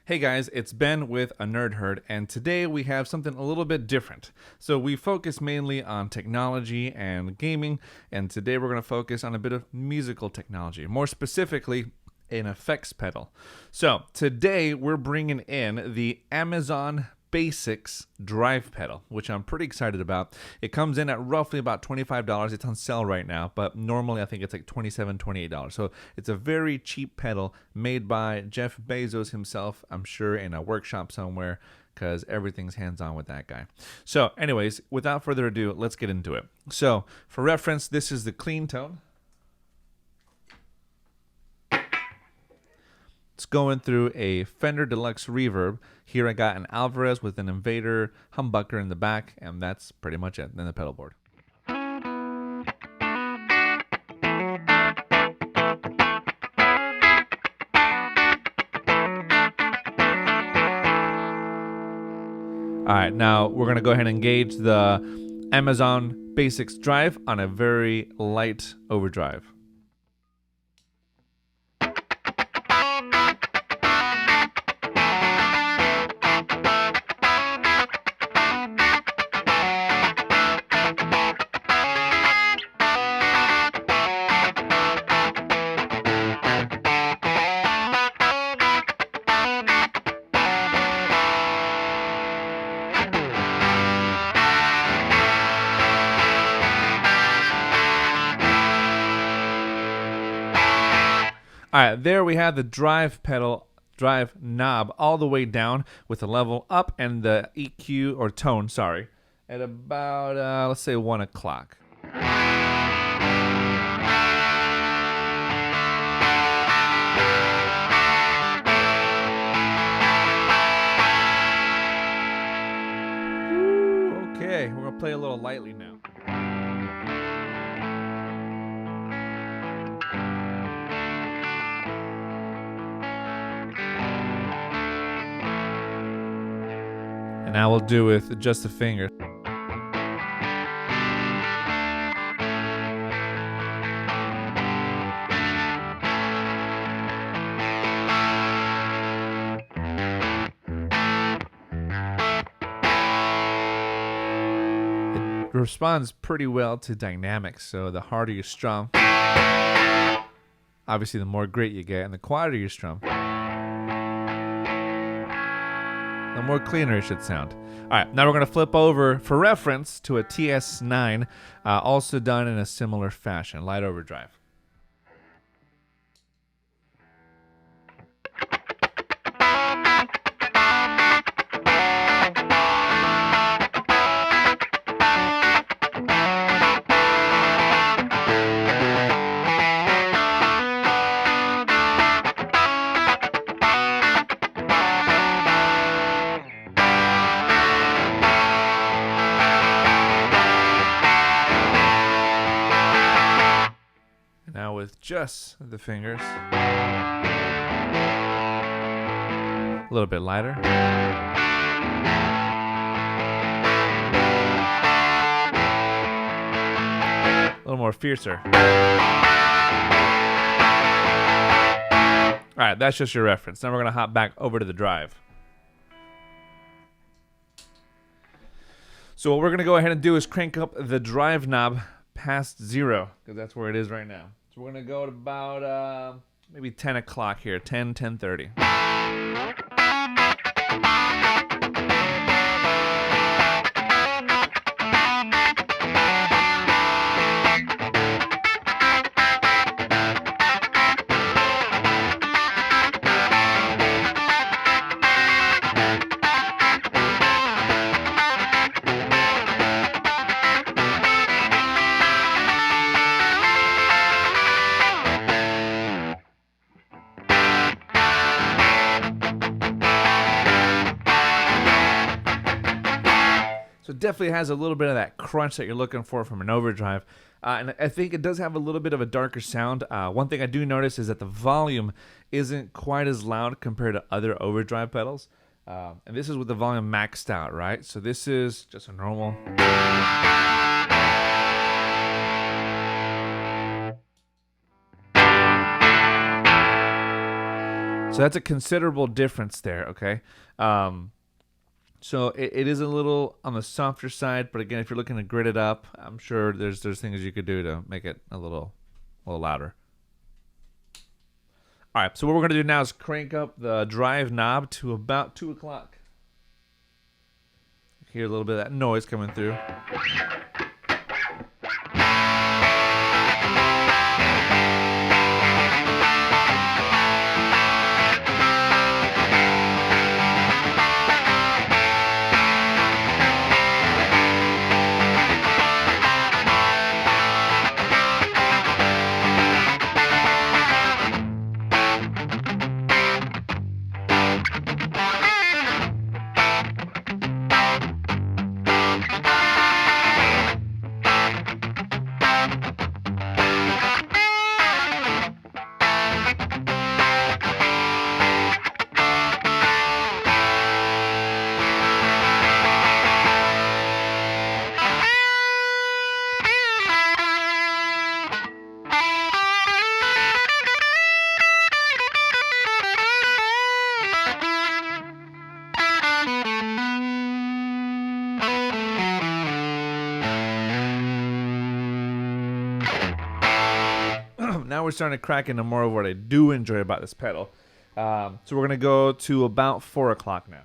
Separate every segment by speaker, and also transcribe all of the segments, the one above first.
Speaker 1: Hey guys, it's Ben with A Nerd Herd, and today we have something a little bit different. So we focus mainly on technology and gaming, and today we're going to focus on a bit of musical technology, more specifically an effects pedal. So today we're bringing in the Amazon Basics drive pedal, which I'm pretty excited about. It comes in at roughly about $25. It's on sale right now, but normally I think it's like $27, $28. So it's a very cheap pedal made by Jeff Bezos himself, I'm sure in a workshop somewhere, because everything's hands-on with that guy. So anyways, without further ado, let's get into it. So for reference, this is the clean tone. It's going through a Fender Deluxe Reverb. Here I got an Alvarez with an Invader humbucker in the back, and that's pretty much it. Then the pedalboard. All right, now we're going to go ahead and engage the Amazon Basics drive on a very light overdrive. All right, there we have the drive knob all the way down with the level up and the EQ or tone, at about, let's say 1 o'clock. Okay, we're gonna play a little lightly now. And now we'll do with just the finger. It responds pretty well to dynamics, so the harder you strum, obviously the more grit you get, and the quieter you strum, the more cleaner it should sound. All right, now we're going to flip over, for reference, to a TS9, also done in a similar fashion, light overdrive. Now with just the fingers, a little bit lighter. A little more fiercer. All right, that's just your reference. Now we're going to hop back over to the drive. So what we're going to go ahead and do is crank up the drive knob past 0, because that's where it is right now. So we're going to go at about maybe 10 o'clock here, 10:30. So it definitely has a little bit of that crunch that you're looking for from an overdrive. And I think it does have a little bit of a darker sound. One thing I do notice is that the volume isn't quite as loud compared to other overdrive pedals. And this is with the volume maxed out, right? So this is just a normal. So that's a considerable difference there, okay? So it is a little on the softer side, but again, if you're looking to grit it up, I'm sure there's things you could do to make it a little louder. All right, so what we're going to do now is crank up the drive knob to about 2 o'clock. Hear a little bit of that noise coming through. Now we're starting to crack into more of what I do enjoy about this pedal. So we're going to go to about 4 o'clock now.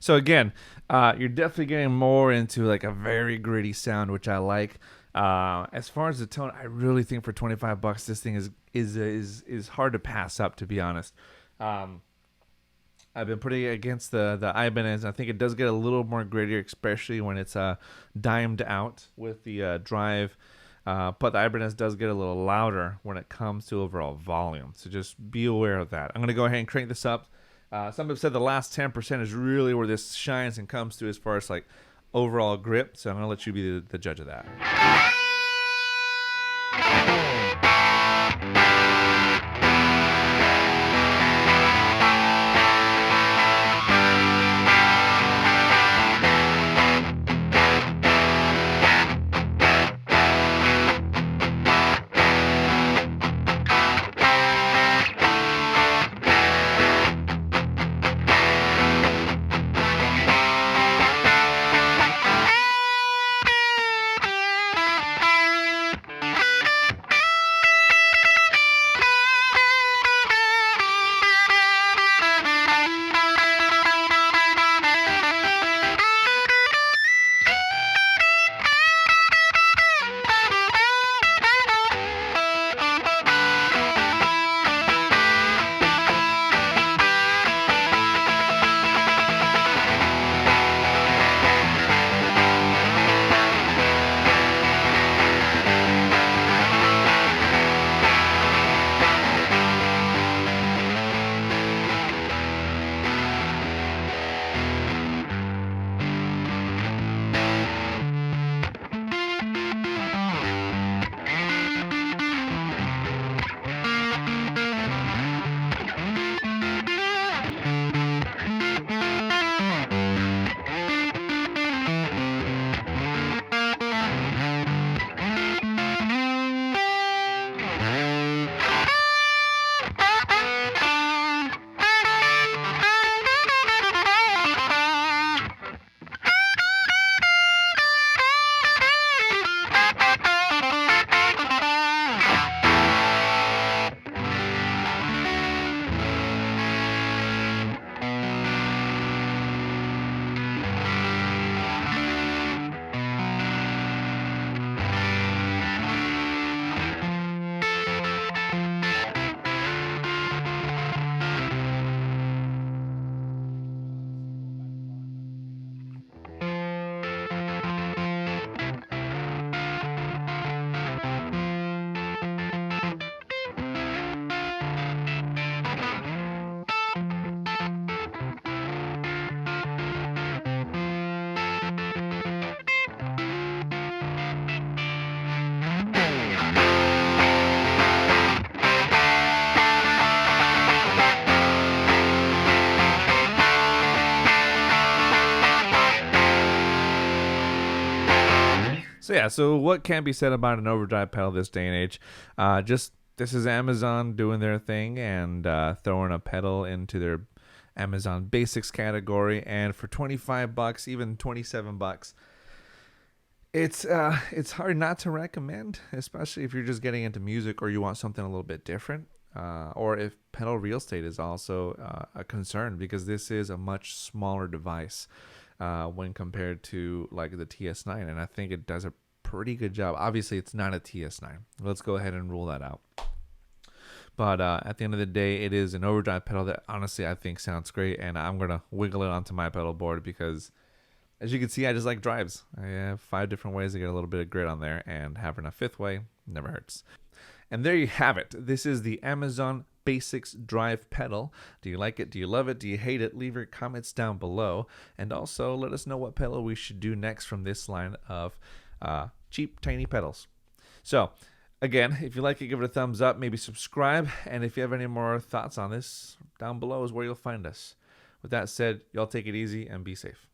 Speaker 1: So again, you're definitely getting more into like a very gritty sound, which I like. As far as the tone, I really think for $25, this thing is hard to pass up, to be honest. I've been putting it against the Ibanez. I think it does get a little more grittier, especially when it's dimed out with the drive. But the Ibanez does get a little louder when it comes to overall volume. So just be aware of that. I'm going to go ahead and crank this up. Some have said the last 10% is really where this shines and comes to as far as like overall grip. So I'm going to let you be the judge of that. So yeah, so what can be said about an overdrive pedal this day and age? Just this is Amazon doing their thing and throwing a pedal into their Amazon Basics category, and for $25, even $27, it's hard not to recommend, especially if you're just getting into music or you want something a little bit different, or if pedal real estate is also a concern, because this is a much smaller device when compared to like the TS9, and I think it does a pretty good job. Obviously, it's not a TS9. Let's go ahead and rule that out. But at the end of the day, it is an overdrive pedal that honestly I think sounds great, and I'm going to wiggle it onto my pedal board because, as you can see, I just like drives. I have 5 different ways to get a little bit of grit on there, and having a 5th way never hurts. And there you have it. This is the Amazon Basics drive pedal. Do you like it? Do you love it? Do you hate it? Leave your comments down below. And also let us know what pedal we should do next from this line of cheap, tiny pedals. So, again, if you like it, give it a thumbs up, maybe subscribe, and if you have any more thoughts on this, down below is where you'll find us. With that said, y'all take it easy and be safe.